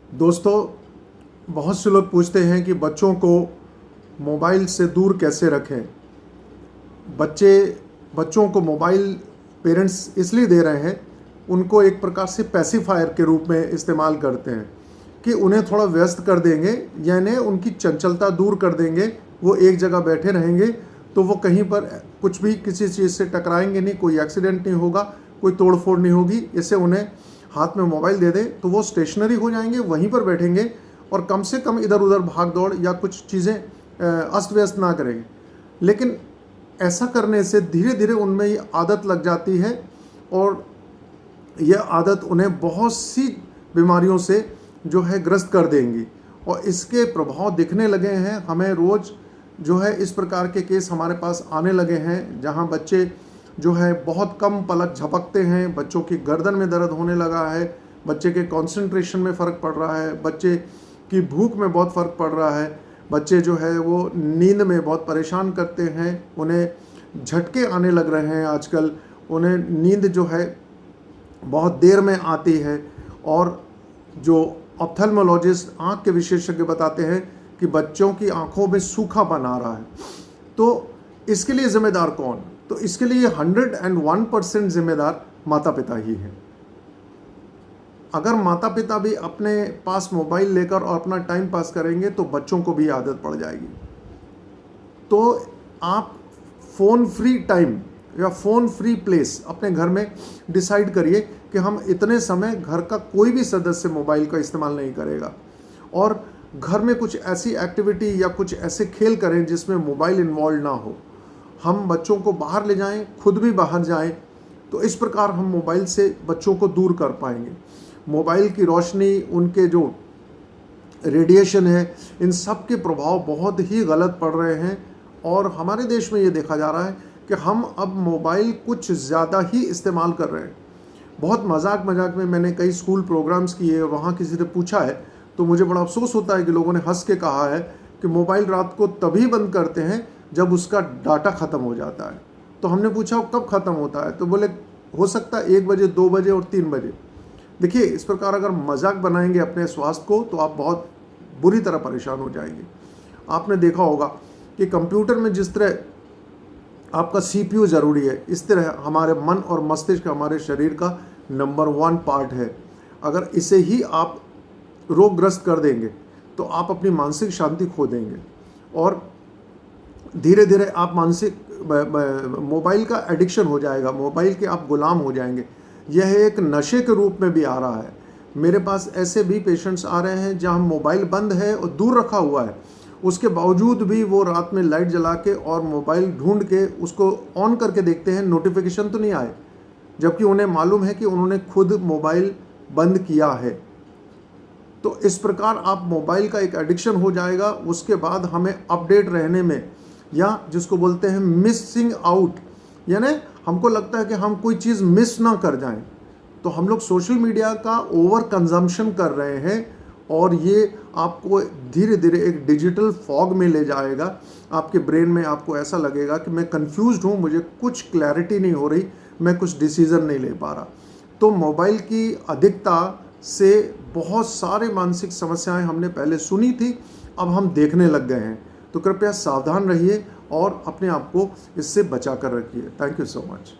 दोस्तों, बहुत से लोग पूछते हैं कि बच्चों को मोबाइल से दूर कैसे रखें। बच्चों को मोबाइल पेरेंट्स इसलिए दे रहे हैं, उनको एक प्रकार से पैसिफायर के रूप में इस्तेमाल करते हैं कि उन्हें थोड़ा व्यस्त कर देंगे, यानी उनकी चंचलता दूर कर देंगे। वो एक जगह बैठे रहेंगे तो वो कहीं पर कुछ भी किसी चीज़ से टकराएंगे नहीं, कोई एक्सीडेंट नहीं होगा, कोई तोड़ फोड़ नहीं होगी। इससे उन्हें हाथ में मोबाइल दे दें तो वो स्टेशनरी हो जाएंगे, वहीं पर बैठेंगे और कम से कम इधर उधर भाग दौड़ या कुछ चीज़ें अस्त व्यस्त ना करेंगे। लेकिन ऐसा करने से धीरे धीरे उनमें ये आदत लग जाती है और यह आदत उन्हें बहुत सी बीमारियों से जो है ग्रस्त कर देंगी और इसके प्रभाव दिखने लगे हैं। हमें रोज़ जो है इस प्रकार के केस हमारे पास आने लगे हैं, जहां बच्चे जो है बहुत कम पलक झपकते हैं, बच्चों की गर्दन में दर्द होने लगा है, बच्चे के कंसंट्रेशन में फ़र्क पड़ रहा है, बच्चे की भूख में बहुत फ़र्क पड़ रहा है, बच्चे जो है वो नींद में बहुत परेशान करते हैं, उन्हें झटके आने लग रहे हैं आजकल, उन्हें नींद जो है बहुत देर में आती है। और जो ऑप्थेल्मोलॉजिस्ट आँख के विशेषज्ञ बताते हैं कि बच्चों की आँखों में सूखापन आ रहा है। तो इसके लिए ज़िम्मेदार कौन? तो इसके लिए 101% ज़िम्मेदार माता पिता ही हैं। अगर माता पिता भी अपने पास मोबाइल लेकर और अपना टाइम पास करेंगे तो बच्चों को भी आदत पड़ जाएगी। तो आप फ़ोन फ्री टाइम या फ़ोन फ्री प्लेस अपने घर में डिसाइड करिए कि हम इतने समय घर का कोई भी सदस्य मोबाइल का इस्तेमाल नहीं करेगा, और घर में कुछ ऐसी एक्टिविटी या कुछ ऐसे खेल करें जिसमें मोबाइल इन्वॉल्व ना हो। हम बच्चों को बाहर ले जाएं, खुद भी बाहर जाएं, तो इस प्रकार हम मोबाइल से बच्चों को दूर कर पाएंगे। मोबाइल की रोशनी, उनके जो रेडिएशन है, इन सब के प्रभाव बहुत ही गलत पड़ रहे हैं और हमारे देश में ये देखा जा रहा है कि हम अब मोबाइल कुछ ज़्यादा ही इस्तेमाल कर रहे हैं। बहुत मजाक में मैंने कई स्कूल प्रोग्राम्स किए, वहाँ किसी से पूछा है तो मुझे बड़ा अफसोस होता है कि लोगों ने हंस के कहा है कि मोबाइल रात को तभी बंद करते हैं जब उसका डाटा ख़त्म हो जाता है। तो हमने पूछा कब ख़त्म होता है, तो बोले हो सकता है 1 बजे, 2 बजे और 3 बजे। देखिए, इस प्रकार अगर मजाक बनाएंगे अपने स्वास्थ्य को तो आप बहुत बुरी तरह परेशान हो जाएंगे। आपने देखा होगा कि कंप्यूटर में जिस तरह आपका CPU ज़रूरी है, इस तरह हमारे मन और मस्तिष्क हमारे शरीर का नंबर 1 पार्ट है। अगर इसे ही आप रोगग्रस्त कर देंगे तो आप अपनी मानसिक शांति खो देंगे और धीरे धीरे आप मोबाइल का एडिक्शन हो जाएगा, मोबाइल के आप गुलाम हो जाएंगे। यह एक नशे के रूप में भी आ रहा है। मेरे पास ऐसे भी पेशेंट्स आ रहे हैं जहां मोबाइल बंद है और दूर रखा हुआ है, उसके बावजूद भी वो रात में लाइट जला के और मोबाइल ढूंढ के उसको ऑन करके देखते हैं, नोटिफिकेशन तो नहीं आए, जबकि उन्हें मालूम है कि उन्होंने खुद मोबाइल बंद किया है। तो इस प्रकार आप मोबाइल का एक एडिक्शन हो जाएगा। उसके बाद हमें अपडेट रहने में, या जिसको बोलते हैं मिसिंग आउट, यानी हमको लगता है कि हम कोई चीज़ मिस ना कर जाएं, तो हम लोग सोशल मीडिया का ओवर कंजम्पशन कर रहे हैं और ये आपको धीरे धीरे एक डिजिटल फॉग में ले जाएगा। आपके ब्रेन में आपको ऐसा लगेगा कि मैं कंफ्यूज्ड हूँ, मुझे कुछ क्लैरिटी नहीं हो रही, मैं कुछ डिसीज़न नहीं ले पा रहा। तो मोबाइल की अधिकता से बहुत सारे मानसिक समस्याएं हमने पहले सुनी थी, अब हम देखने लग गए हैं। तो कृपया सावधान रहिए और अपने आप को इससे बचा कर रखिए। Thank you so much.